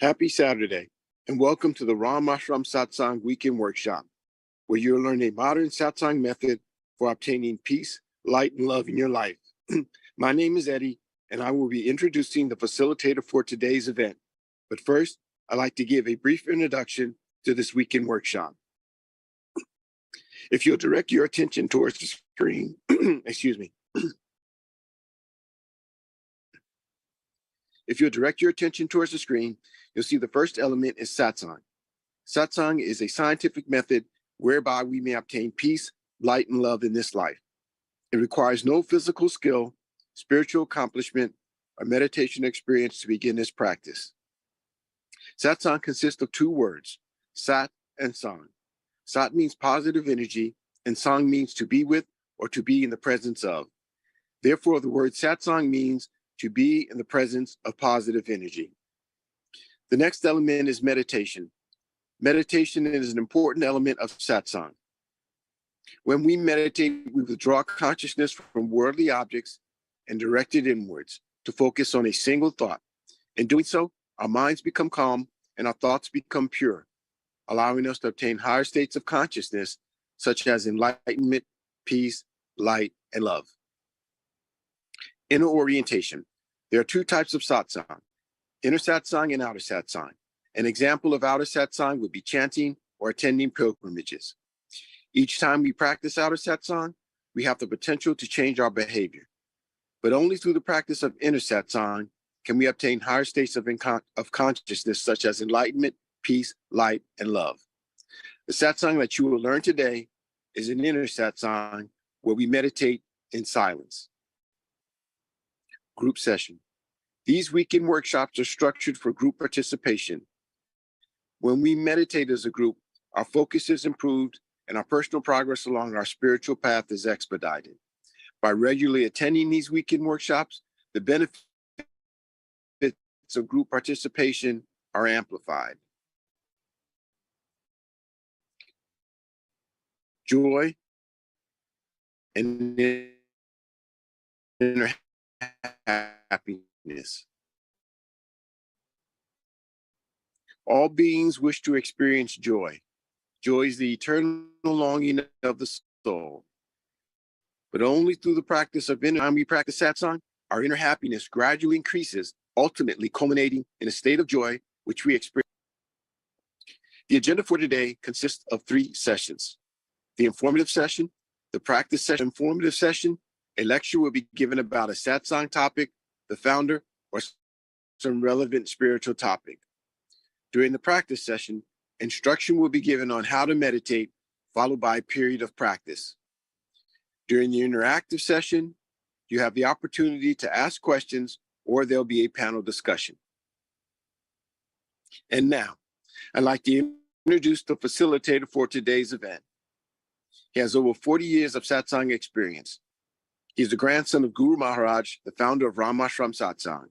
Happy Saturday, and welcome to the Ram Ashram Satsang Weekend Workshop, where you'll learn a modern Satsang method for obtaining peace, light, and love in your life. My name is Eddie, and I will be introducing the facilitator for today's event. But first, I'd like to give a brief introduction to this weekend workshop. If you'll direct your attention towards the screen, excuse me. If you'll direct your attention towards the screen, you'll see the first element is Satsang. Satsang is a scientific method whereby we may obtain peace, light, and love in this life. It requires no physical skill, spiritual accomplishment, or meditation experience to begin this practice. Satsang consists of two words, Sat and Sang. Sat means positive energy, and Sang means to be with or to be in the presence of. Therefore, the word Satsang means to be in the presence of positive energy. The next element is meditation. Meditation is an important element of Satsang. When we meditate, we withdraw consciousness from worldly objects and direct it inwards to focus on a single thought. In doing so, our minds become calm and our thoughts become pure, allowing us to obtain higher states of consciousness, such as enlightenment, peace, light, and love. Inner orientation. There are two types of satsang, inner satsang and outer satsang. An example of outer satsang would be chanting or attending pilgrimages. Each time we practice outer satsang, we have the potential to change our behavior. But only through the practice of inner satsang can we obtain higher states of consciousness, such as enlightenment, peace, light, and love. The satsang that you will learn today is an inner satsang where we meditate in silence. Group session. These weekend workshops are structured for group participation. When we meditate as a group, our focus is improved and our personal progress along our spiritual path is expedited. By regularly attending these weekend workshops, the benefits of group participation are amplified. Joy and inner happiness. All beings wish to experience joy. Joy is the eternal longing of the soul. But only through the practice of inner, time we practice satsang, our inner happiness gradually increases, ultimately culminating in a state of joy, which we experience. The agenda for today consists of 3 sessions. The informative session, the practice session, informative session, a lecture will be given about a satsang topic, the founder, or some relevant spiritual topic. During the practice session, instruction will be given on how to meditate, followed by a period of practice. During the interactive session, you have the opportunity to ask questions, or there'll be a panel discussion. And now, I'd like to introduce the facilitator for today's event. He has over 40 years of satsang experience. He is the grandson of Guru Maharaj, the founder of Ram Ashram Satsang.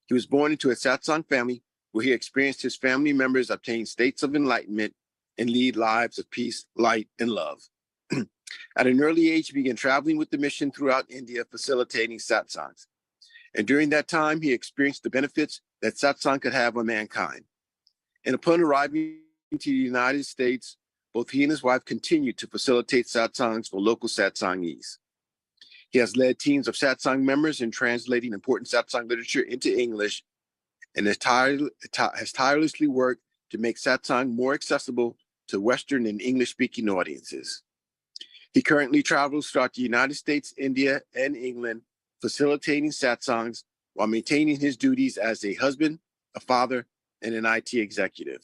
He was born into a satsang family where he experienced his family members obtain states of enlightenment and lead lives of peace, light, and love. At an early age, he began traveling with the mission throughout India, facilitating satsangs. And during that time, he experienced the benefits that satsang could have on mankind. And upon arriving to the United States, both he and his wife continued to facilitate satsangs for local satsangees. He has led teams of satsang members in translating important satsang literature into English and has tirelessly worked to make satsang more accessible to Western and English-speaking audiences. He currently travels throughout the United States, India, and England, facilitating satsangs while maintaining his duties as a husband, a father, and an IT executive.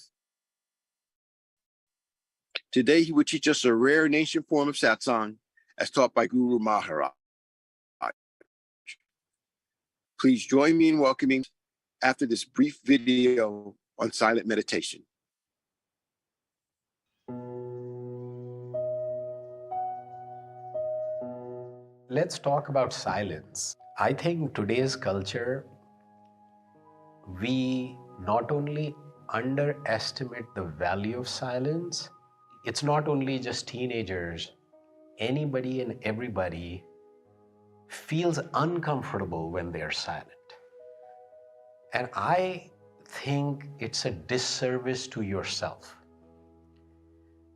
Today, he will teach us a rare and ancient form of satsang as taught by Guru Maharaj. Please join me in welcoming after this brief video on silent meditation. Let's talk about silence. I think today's culture, we not only underestimate the value of silence, it's not only just teenagers, anybody and everybody feels uncomfortable when they're silent. And I think it's a disservice to yourself.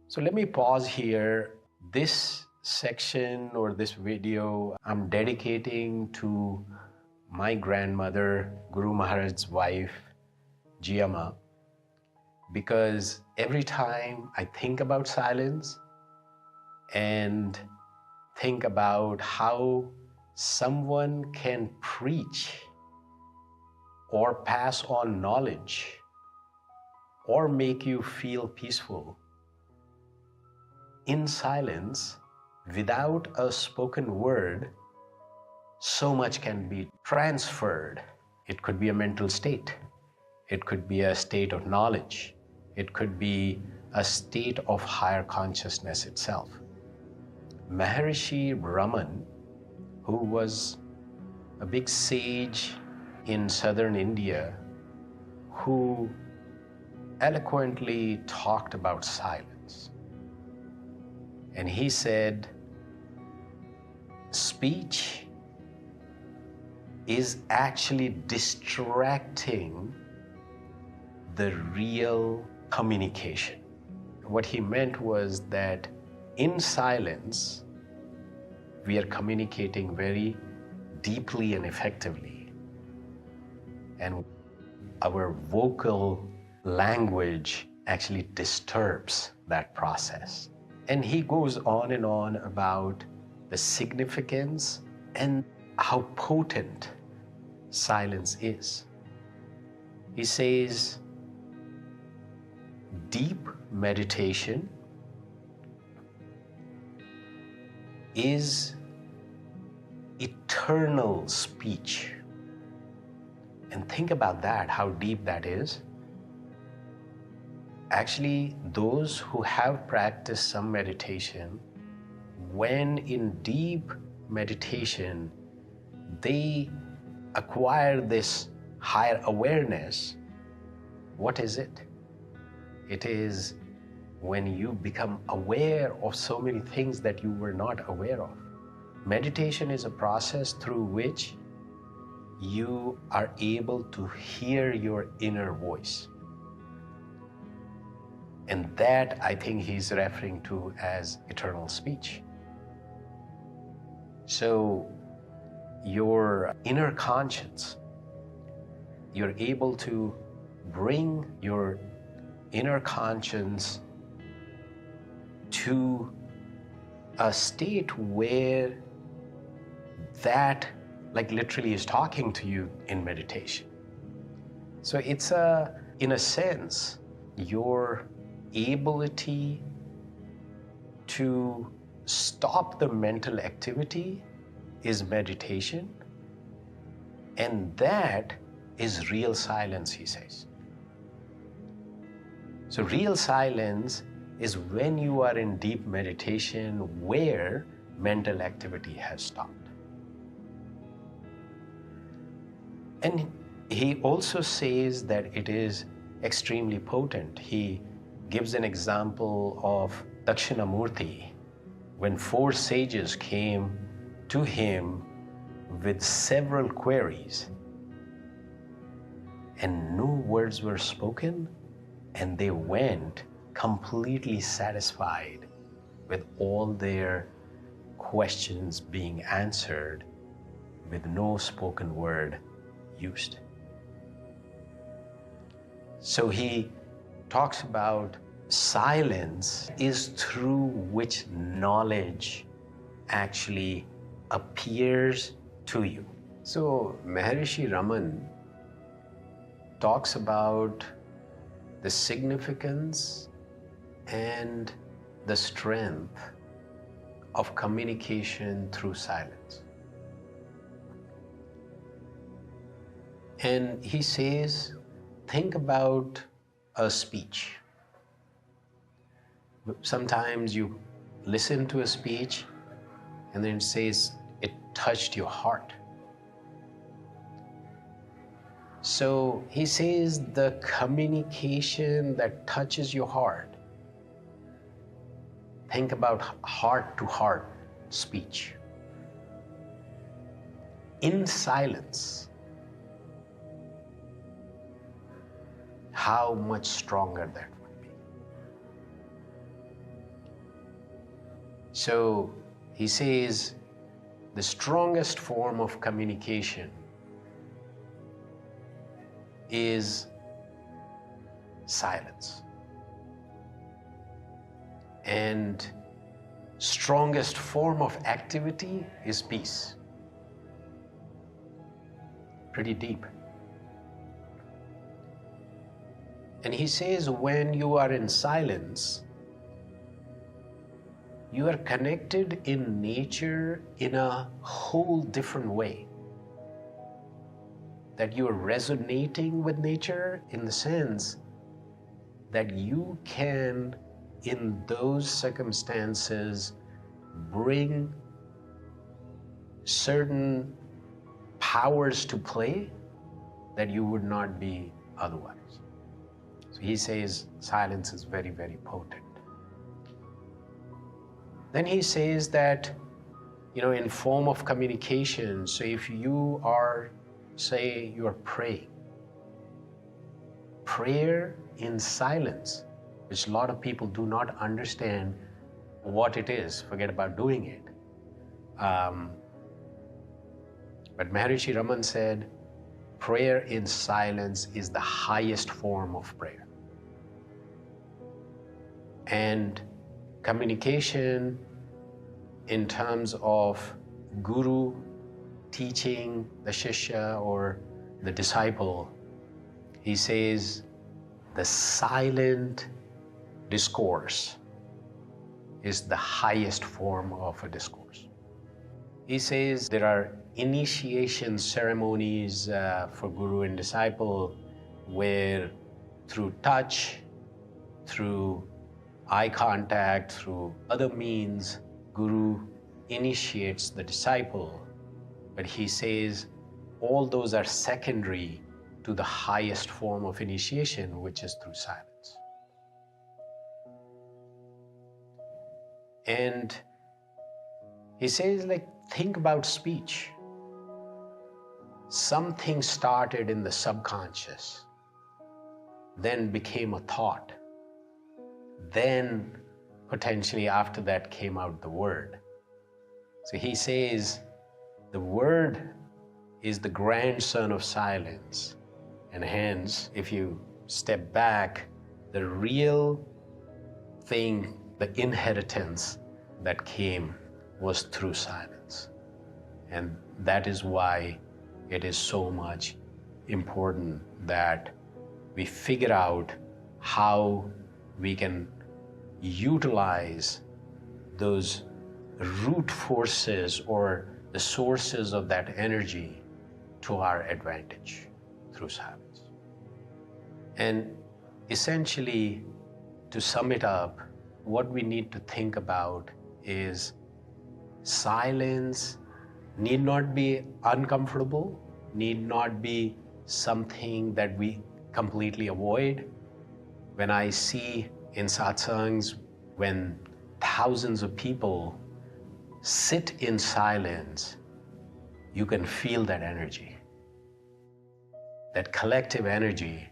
So let me pause here. This section or this video I'm dedicating to my grandmother, Guru Maharaj's wife, Jiyama, because every time I think about silence and think about how someone can preach or pass on knowledge or make you feel peaceful in silence without a spoken word, so much can be transferred. It could be a mental state. It could be a state of knowledge. It could be a state of higher consciousness itself. Maharishi Raman, who was a big sage in southern India, who eloquently talked about silence. And he said, speech is actually distracting the real communication. What he meant was that in silence, we are communicating very deeply and effectively. And our vocal language actually disturbs that process. And he goes on and on about the significance and how potent silence is. He says, deep meditation is eternal speech. And think about that, how deep that is. Actually, those who have practiced some meditation, when in deep meditation, they acquire this higher awareness. What is it? It is when you become aware of so many things that you were not aware of. Meditation is a process through which you are able to hear your inner voice. And that, I think he's referring to as eternal speech. So your inner conscience, you're able to bring your inner conscience to a state where that like literally is talking to you in meditation. So it's in a sense, your ability to stop the mental activity is meditation, and that is real silence, he says. So real silence is when you are in deep meditation where mental activity has stopped. And he also says that it is extremely potent. He gives an example of Dakshinamurti, when 4 sages came to him with several queries and no words were spoken, and they went completely satisfied with all their questions being answered with no spoken word used. So he talks about silence is through which knowledge actually appears to you. So Maharishi Raman talks about the significance and the strength of communication through silence. And he says, think about a speech. Sometimes you listen to a speech and then it says it touched your heart. So he says the communication that touches your heart, think about heart-to-heart speech. In silence, how much stronger that would be. So he says the strongest form of communication is silence. And strongest form of activity is peace. Pretty deep. And he says when you are in silence, you are connected in nature in a whole different way. That you are resonating with nature in the sense that you can, in those circumstances, bring certain powers to play that you would not be otherwise. So he says silence is very, very potent. Then he says that, in form of communication, so if you are, say, you are praying, prayer in silence, which a lot of people do not understand what it is, forget about doing it. But Maharishi Raman said, prayer in silence is the highest form of prayer. And communication in terms of guru teaching the shishya or the disciple, he says the silent discourse is the highest form of a discourse. He says there are initiation ceremonies for guru and disciple where through touch, through eye contact, through other means, guru initiates the disciple. But he says all those are secondary to the highest form of initiation, which is through silence. And he says, think about speech. Something started in the subconscious, then became a thought. Then potentially after that came out the word. So he says the word is the grandson of silence. And hence, if you step back, the real thing, the inheritance that came was through silence. And that is why it is so much important that we figure out how we can utilize those root forces or the sources of that energy to our advantage through silence. And essentially, to sum it up, what we need to think about is silence need not be uncomfortable, need not be something that we completely avoid. When I see in satsangs, when thousands of people sit in silence, you can feel that energy. That collective energy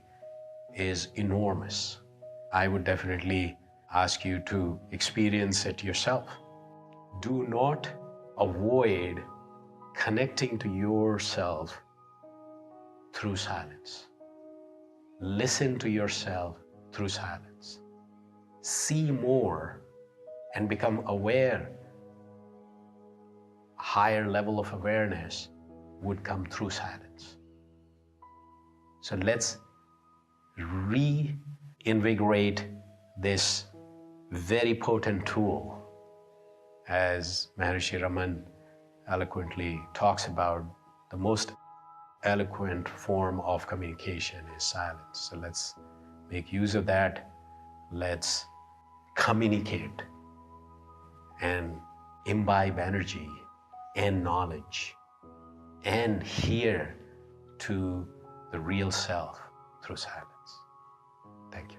is enormous. I would definitely ask you to experience it yourself. Do not avoid connecting to yourself through silence. Listen to yourself through silence. See more and become aware. A higher level of awareness would come through silence. So let's reinvigorate this very potent tool, as Maharishi Raman eloquently talks about. The most eloquent form of communication is silence. So let's make use of that. Let's communicate and imbibe energy and knowledge and hear to the real self through silence. Thank you.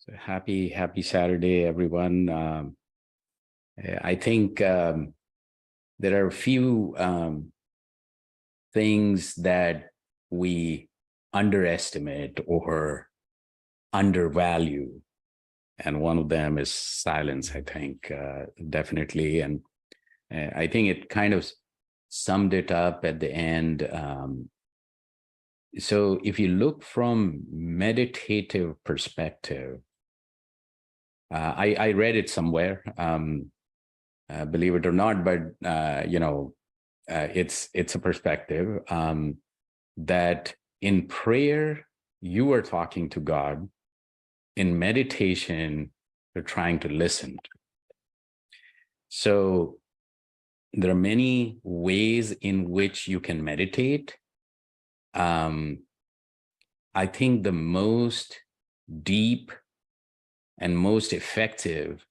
So happy Saturday, everyone. I think there are a few things that we underestimate or undervalue, and one of them is silence. I think definitely, and I think it kind of summed it up at the end. So if you look from meditative perspective, I read it somewhere, believe it or not, but it's a perspective that in prayer you are talking to God, in meditation you're trying to listen. So there are many ways in which you can meditate. I think the most deep and most effective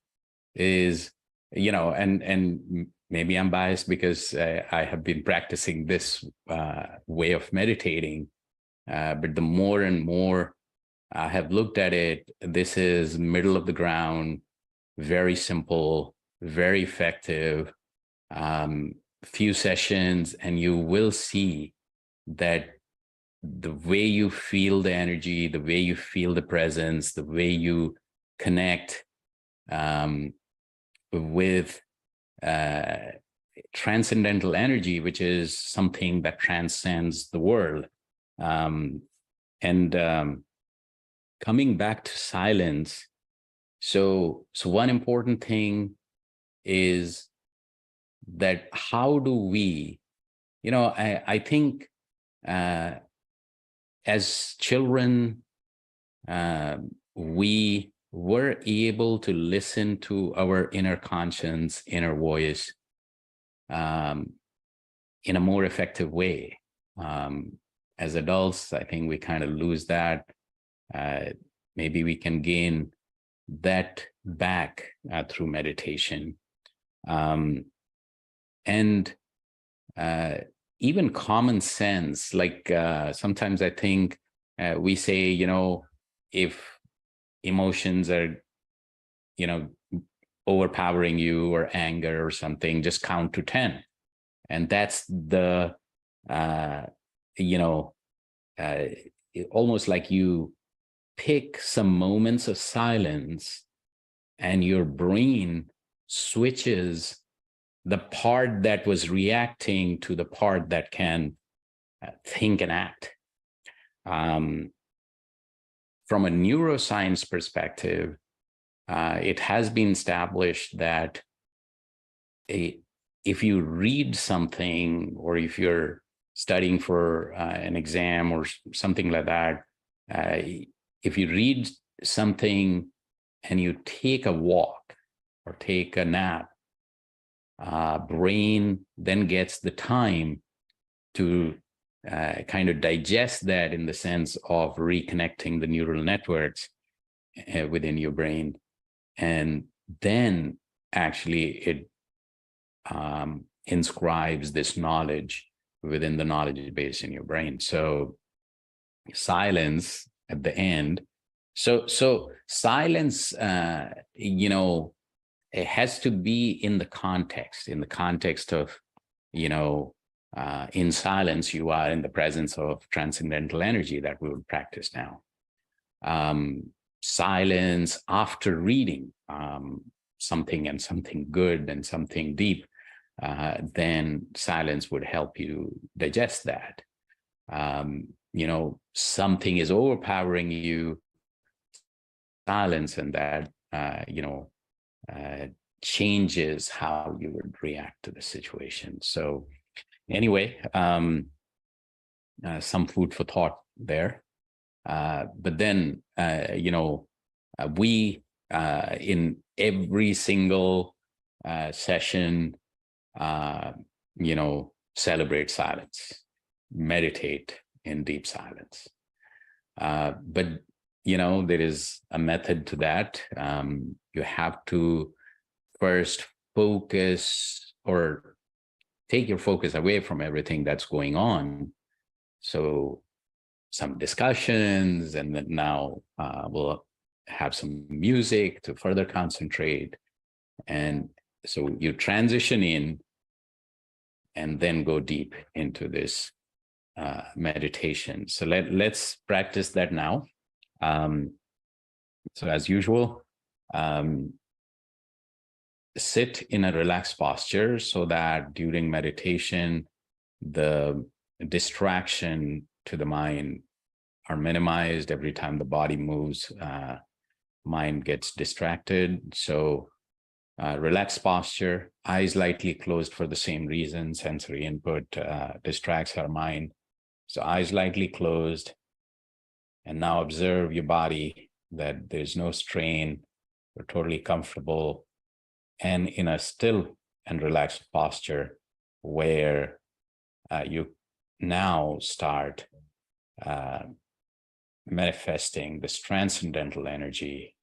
is, and maybe I'm biased because I have been practicing this way of meditating, but the more and more I have looked at it, this is middle of the ground, very simple, very effective. Few sessions and you will see that the way you feel the energy, the way you feel the presence, the way you connect with transcendental energy, which is something that transcends the world. Coming back to silence, so one important thing is that how do we, I think as children, we were able to listen to our inner conscience, inner voice in a more effective way. As adults, I think we kind of lose that. Maybe we can gain that back through meditation. Even common sense, like sometimes I think we say, if emotions are, overpowering you or anger or something, just count to 10. And that's the, almost like you pick some moments of silence and your brain switches the part that was reacting to the part that can think and act. From a neuroscience perspective, it has been established that if you read something, or if you're studying for an exam or something like that, if you read something and you take a walk or take a nap, brain then gets the time to kind of digest that, in the sense of reconnecting the neural networks within your brain. And then actually it inscribes this knowledge within the knowledge base in your brain. So silence at the end. So silence, it has to be in the context of, in silence, you are in the presence of transcendental energy that we will practice now. Silence after reading something, and something good and something deep, then silence would help you digest that. Something is overpowering you, silence, and that, changes how you would react to the situation. So anyway, some food for thought there. But then, we, in every single session, celebrate silence, meditate in deep silence. But, there is a method to that. You have to first focus, or take your focus away from everything that's going on. So some discussions, and then now we'll have some music to further concentrate. And so you transition in and then go deep into this meditation. So let's practice that now. So as usual, sit in a relaxed posture so that during meditation, the distraction to the mind are minimized. Every time the body moves, mind gets distracted. So relaxed posture, eyes lightly closed for the same reason. Sensory input distracts our mind. So eyes lightly closed. And now observe your body, that there's no strain. You're totally comfortable and in a still and relaxed posture where you now start manifesting this transcendental energy,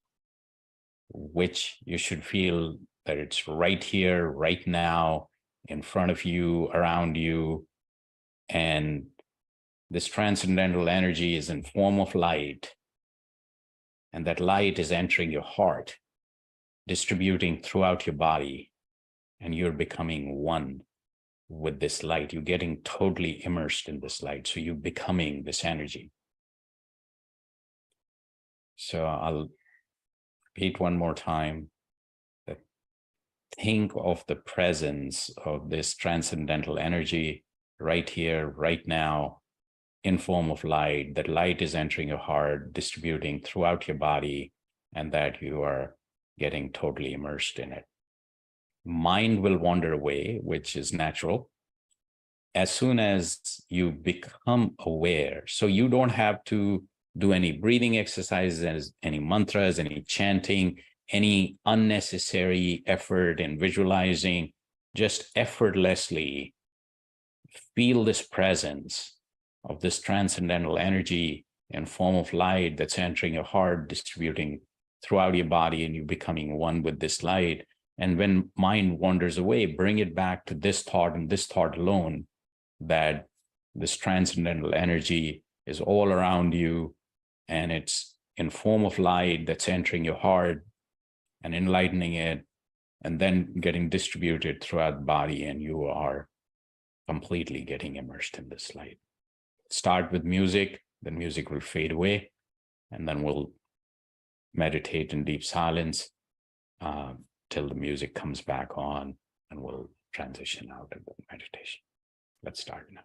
which you should feel that it's right here, right now, in front of you, around you. And this transcendental energy is in form of light. And that light is entering your heart, distributing throughout your body. And you're becoming one with this light. You're getting totally immersed in this light. So you're becoming this energy. So I'll repeat one more time. That think of the presence of this transcendental energy right here, right now, in form of light. That light is entering your heart, distributing throughout your body, and that you are getting totally immersed in it. Mind will wander away, which is natural. As soon as you become aware, so you don't have to do any breathing exercises, any mantras, any chanting, any unnecessary effort in visualizing, just effortlessly feel this presence of this transcendental energy in form of light that's entering your heart, distributing throughout your body, and you becoming one with this light. And when mind wanders away, bring it back to this thought and this thought alone, that this transcendental energy is all around you, and it's in form of light that's entering your heart and enlightening it, and then getting distributed throughout the body, and you are completely getting immersed in this light. Start with music, then music will fade away, and then we'll meditate in deep silence till the music comes back on, and we'll transition out of the meditation. Let's start now.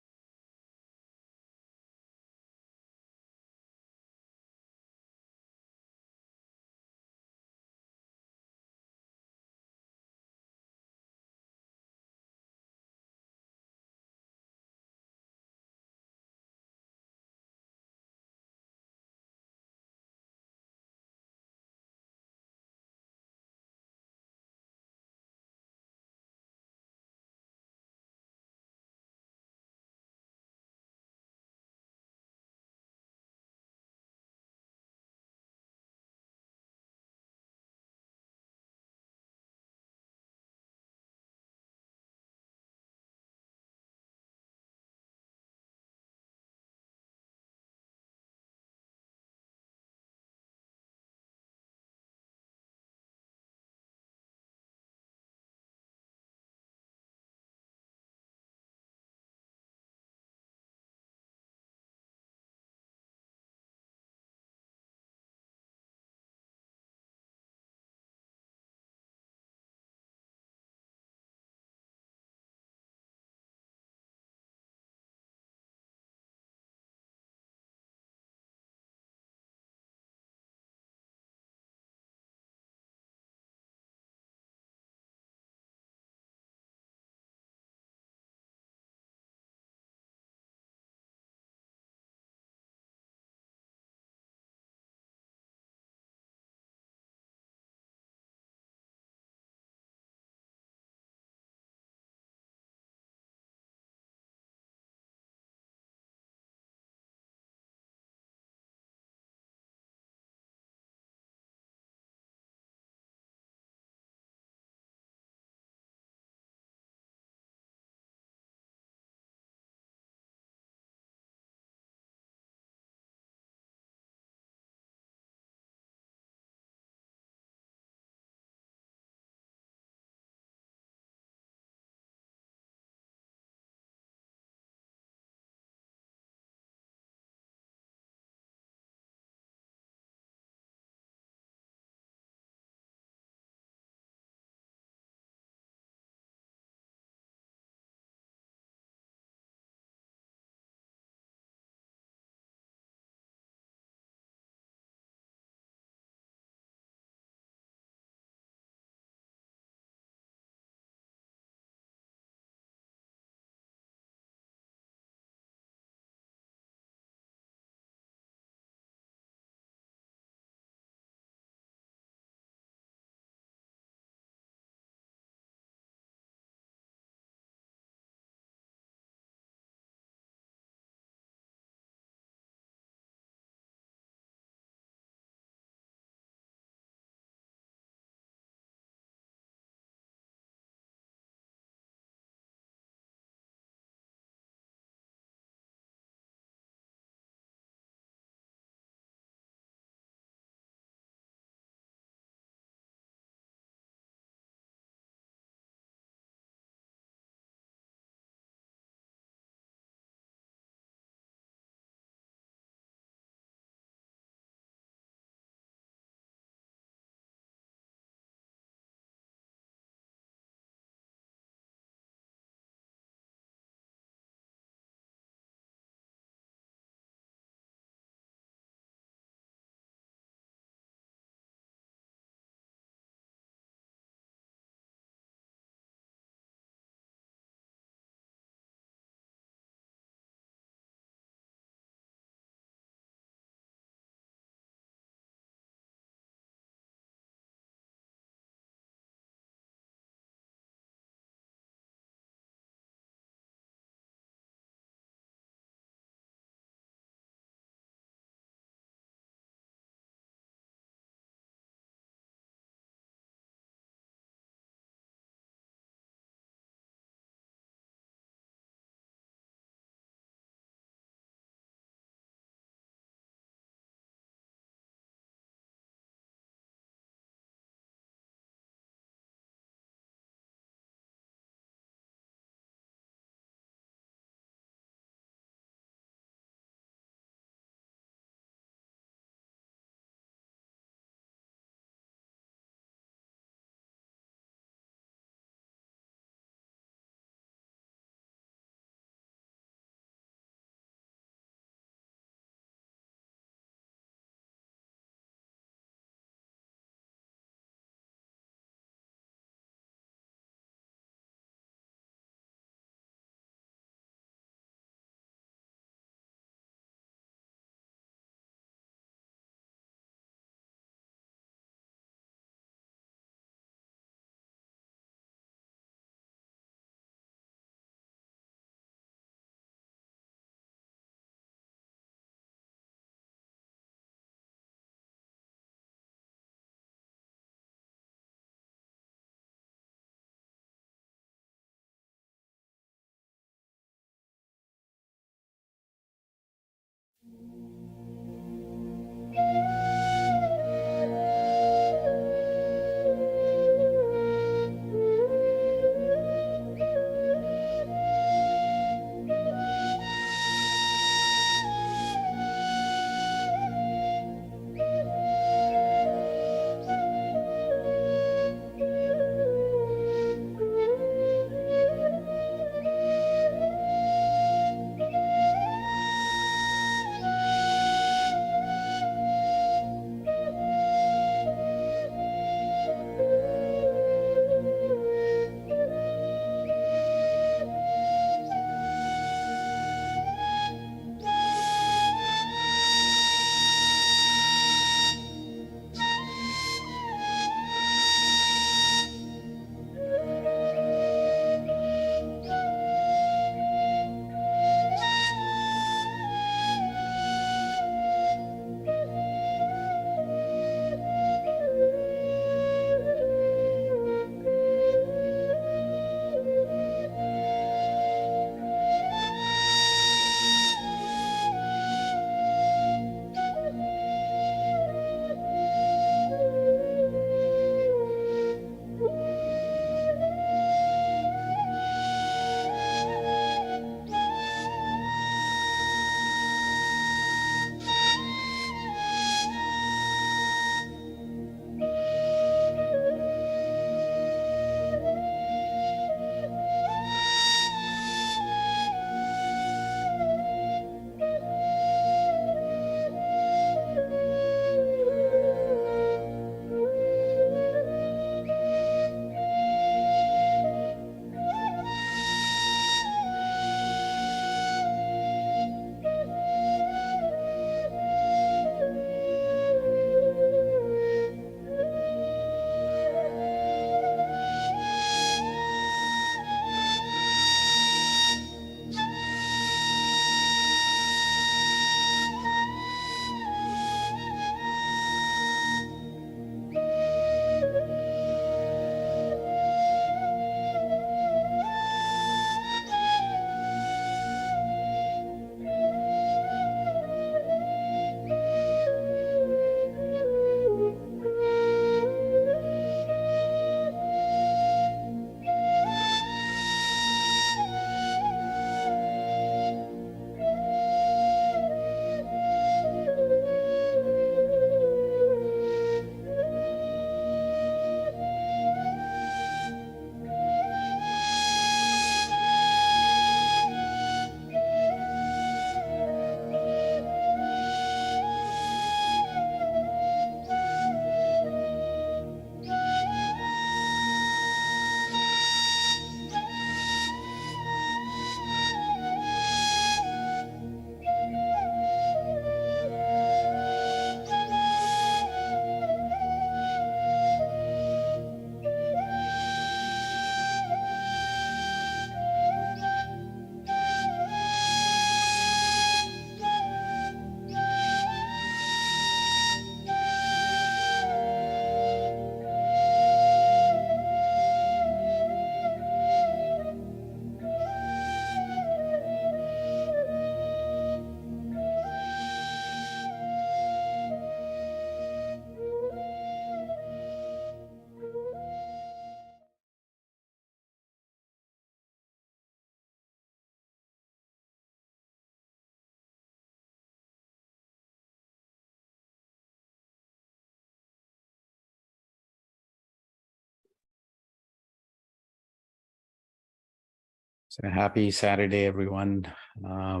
So happy Saturday, everyone. I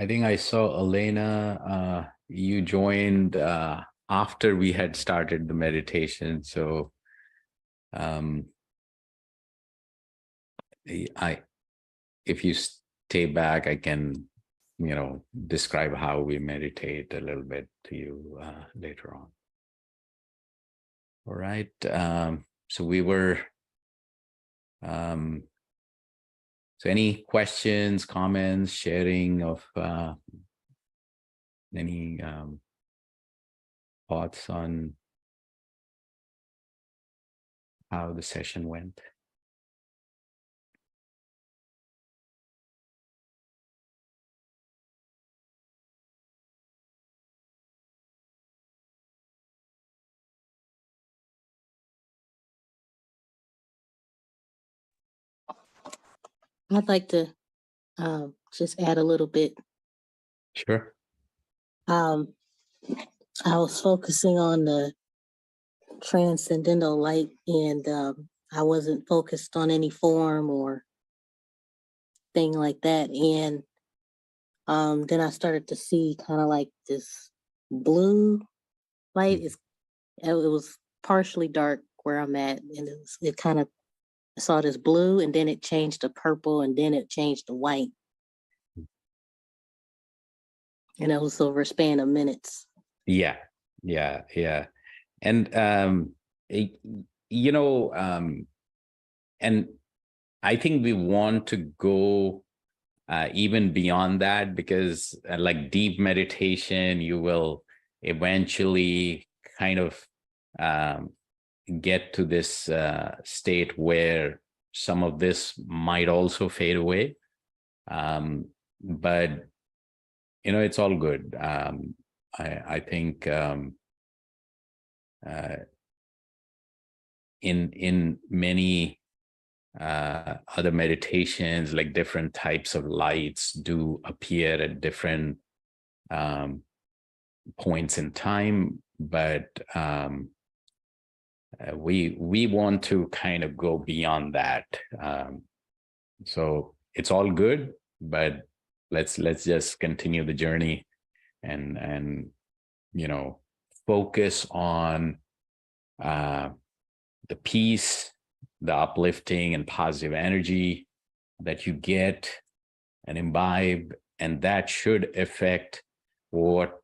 think I saw Elena, you joined after we had started the meditation. So if you stay back, I can, describe how we meditate a little bit to you later on. All right. So we were, so any questions, comments, sharing of any thoughts on how the session went? I'd like to just add a little bit. Sure. I was focusing on the transcendental light, and I wasn't focused on any form or thing like that. And then I started to see kind of like this blue light. It was partially dark where I'm at, and it kind of, I saw this blue, and then it changed to purple, and then it changed to white. And it was over a span of minutes. Yeah. And, and I think we want to go even beyond that, because like deep meditation, you will eventually kind of get to this state where some of this might also fade away. But it's all good. I think in many other meditations, like different types of lights do appear at different points in time, but we want to kind of go beyond that. So it's all good, but let's just continue the journey and focus on the peace, the uplifting and positive energy that you get and imbibe, and that should affect what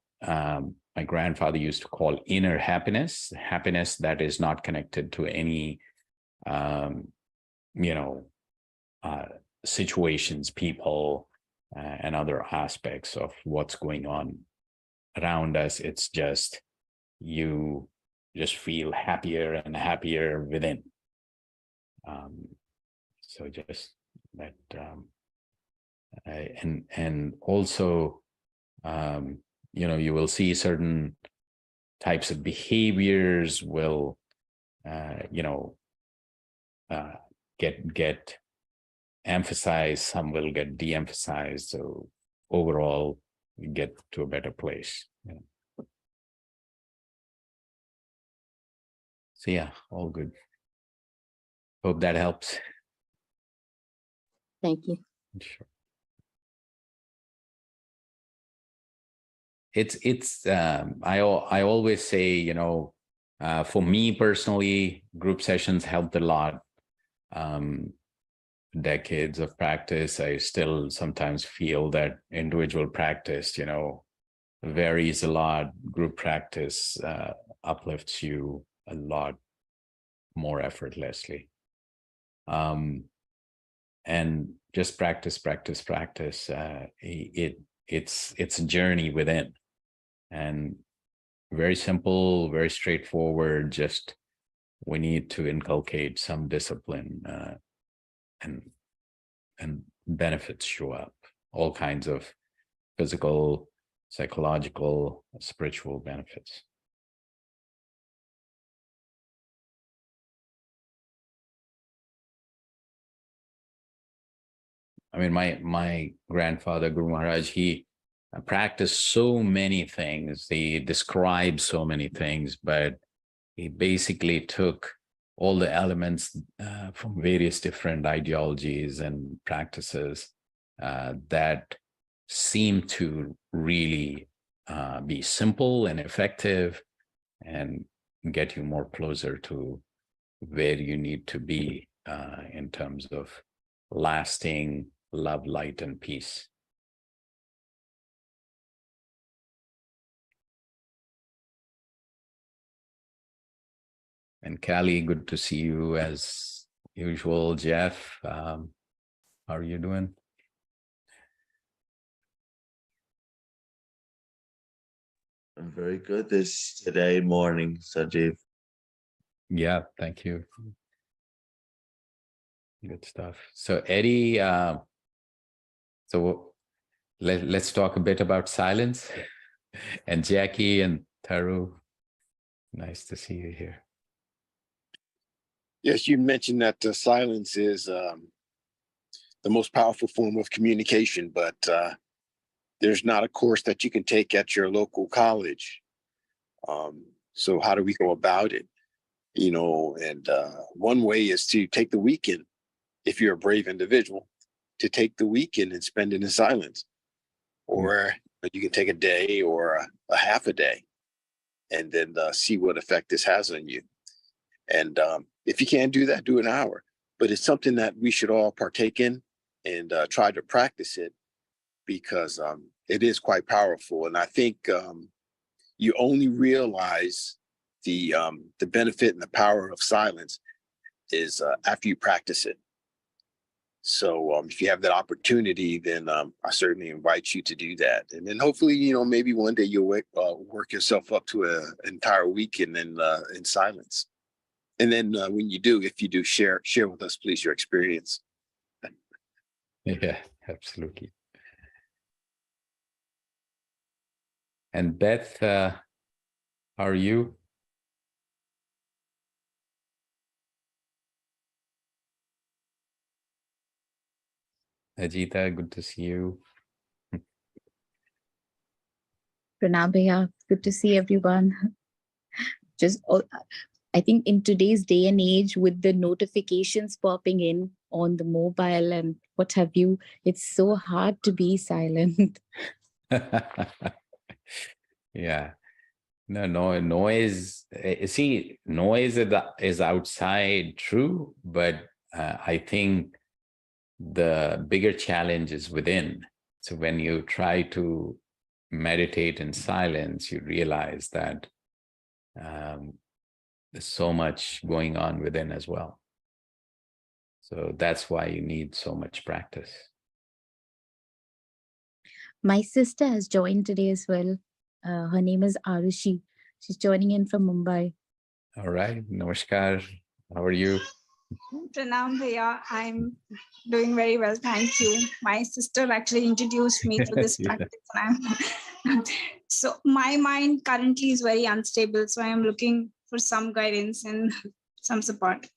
my grandfather used to call inner happiness that is not connected to any situations, people, and other aspects of what's going on around us. It's just, you just feel happier and happier within. So just that, and also, you will see certain types of behaviors will, get emphasized, some will get de-emphasized. So overall, we get to a better place. So yeah, all good. Hope that helps. Thank you. Sure. It's I always say, for me personally, group sessions helped a lot. Decades of practice, I still sometimes feel that individual practice, varies a lot. Group practice uplifts you a lot more effortlessly. And just practice. It's a journey within, and very simple, very straightforward. Just we need to inculcate some discipline, and benefits show up. All kinds of physical, psychological, spiritual benefits. I mean, my grandfather, Guru Maharaj, he practiced so many things. He described so many things, but he basically took all the elements from various different ideologies and practices that seem to really be simple and effective and get you more closer to where you need to be in terms of lasting love, light, and peace. And Callie, good to see you as usual. Jeff, how are you doing? I'm very good today morning, Sanjeev. Yeah, thank you. Good stuff. So Eddie, so let's talk a bit about silence. And Jackie and Taru, nice to see you here. Yes, you mentioned that silence is the most powerful form of communication, but there's not a course that you can take at your local college. So how do we go about it? You know, and one way is to take the weekend, if you're a brave individual, to take the weekend and spend it in silence. Or you can take a day or a half a day and then see what effect this has on you. And if you can't do that, do an hour. But it's something that we should all partake in and try to practice it, because it is quite powerful. And I think you only realize the benefit and the power of silence is after you practice it. So if you have that opportunity, then I certainly invite you to do that. And then hopefully, you know, maybe one day you'll work yourself up to an entire weekend in silence. And then when you do, if you do, share with us, please, your experience. Yeah, absolutely. And Beth, how are you? Ajita, good to see you. Pranam Bhaiya, good to see everyone. I think in today's day and age, with the notifications popping in on the mobile and what have you, it's so hard to be silent. Yeah. No, noise. See, noise is outside, true, but I think the bigger challenge is within. So when you try to meditate in silence, you realize that there's so much going on within as well. So that's why you need so much practice. My sister has joined today as well. Her name is Arushi. She's joining in from Mumbai. All right. Namaskar. How are you? Pranam Bhaiya, I'm doing very well, thank you. My sister actually introduced me to this Yeah. practice. So my mind currently is very unstable, so I am looking for some guidance and some support.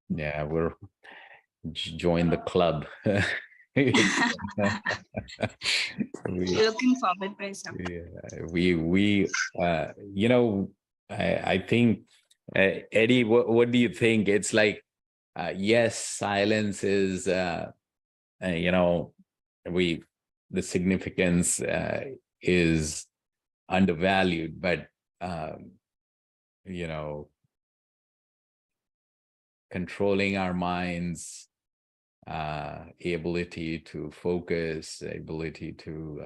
Yeah, we're join the club. Looking forward, praise God. You know, I think, Eddie, what do you think? It's like, yes, silence is, you know, the significance is undervalued, but, you know, controlling our minds, ability to focus, ability to,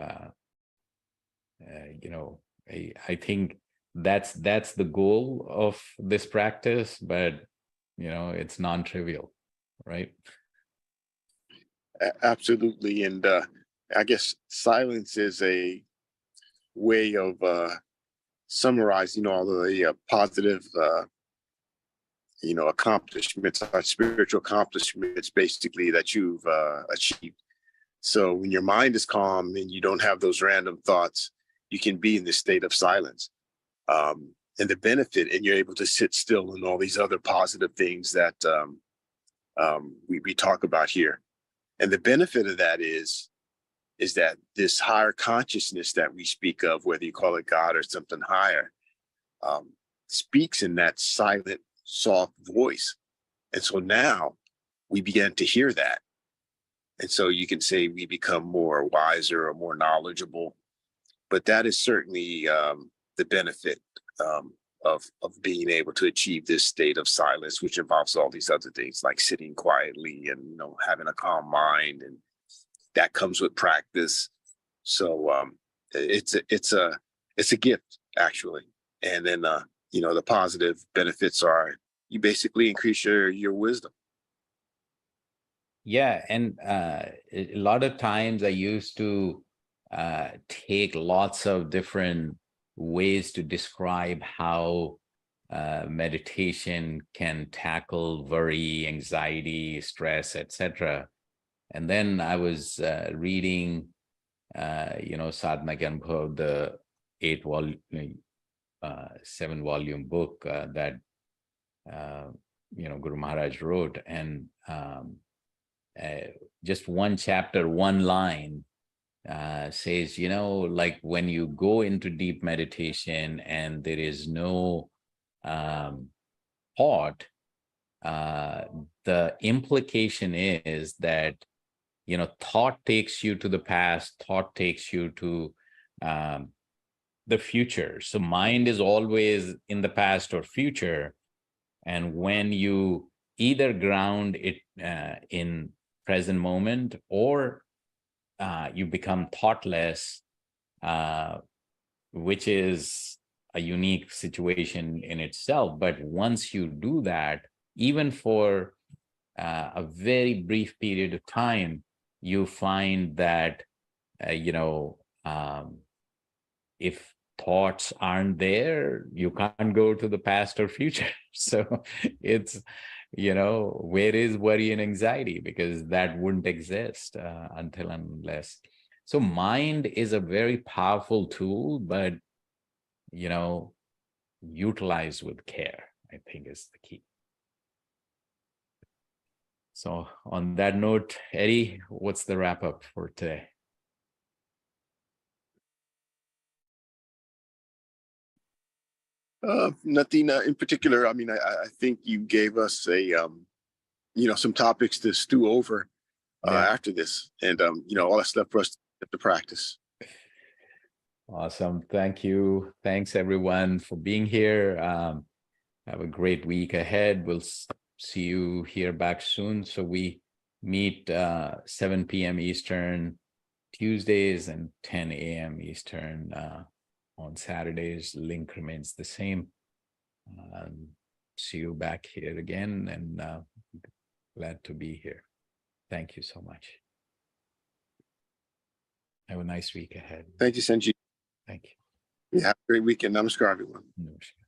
you know, I think that's the goal of this practice, but, you know, it's non-trivial, right? Absolutely. And I guess silence is a way of summarizing all of the positive you know, accomplishments, spiritual accomplishments, basically, that you've achieved. So when your mind is calm and you don't have those random thoughts, you can be in this state of silence. And the benefit, and you're able to sit still and all these other positive things that we talk about here. And the benefit of that is that this higher consciousness that we speak of, whether you call it God or something higher, speaks in that silent soft voice. And so now we began to hear that. And so you can say we become more wiser or more knowledgeable, but that is certainly the benefit of being able to achieve this state of silence, which involves all these other things like sitting quietly and, you know, having a calm mind, and that comes with practice. So it's a gift, actually. And then you know, the positive benefits are you basically increase your wisdom. Yeah, and a lot of times I used to take lots of different ways to describe how meditation can tackle worry, anxiety, stress, etc. And then I was reading, Sadhana Anubhav, the 7-volume book that Guru Maharaj wrote, and just one chapter, one line says, like when you go into deep meditation and there is no thought, the implication is that, thought takes you to the past, thought takes you to the future. So mind is always in the past or future. And when you either ground it in present moment, or you become thoughtless, which is a unique situation in itself. But once you do that, even for a very brief period of time, you find that, if thoughts aren't there, you can't go to the past or future. So it's, where is worry and anxiety? Because that wouldn't exist until and unless. So mind is a very powerful tool, but, utilized with care, I think, is the key. So on that note, Eddie, what's the wrap up for today? Nothing in particular. I mean, I think you gave us some topics to stew over after this, and all that's left for us to practice. Awesome. Thank you. Thanks everyone for being here. Have a great week ahead. We'll see you here back soon. So we meet 7 p.m. Eastern Tuesdays and 10 a.m. Eastern on Saturdays. Link remains the same. See you back here again, and glad to be here. Thank you so much. Have a nice week ahead. Thank you, Sanjeev. Thank you. Yeah, have a great weekend. Namaskar, everyone. Namaskar.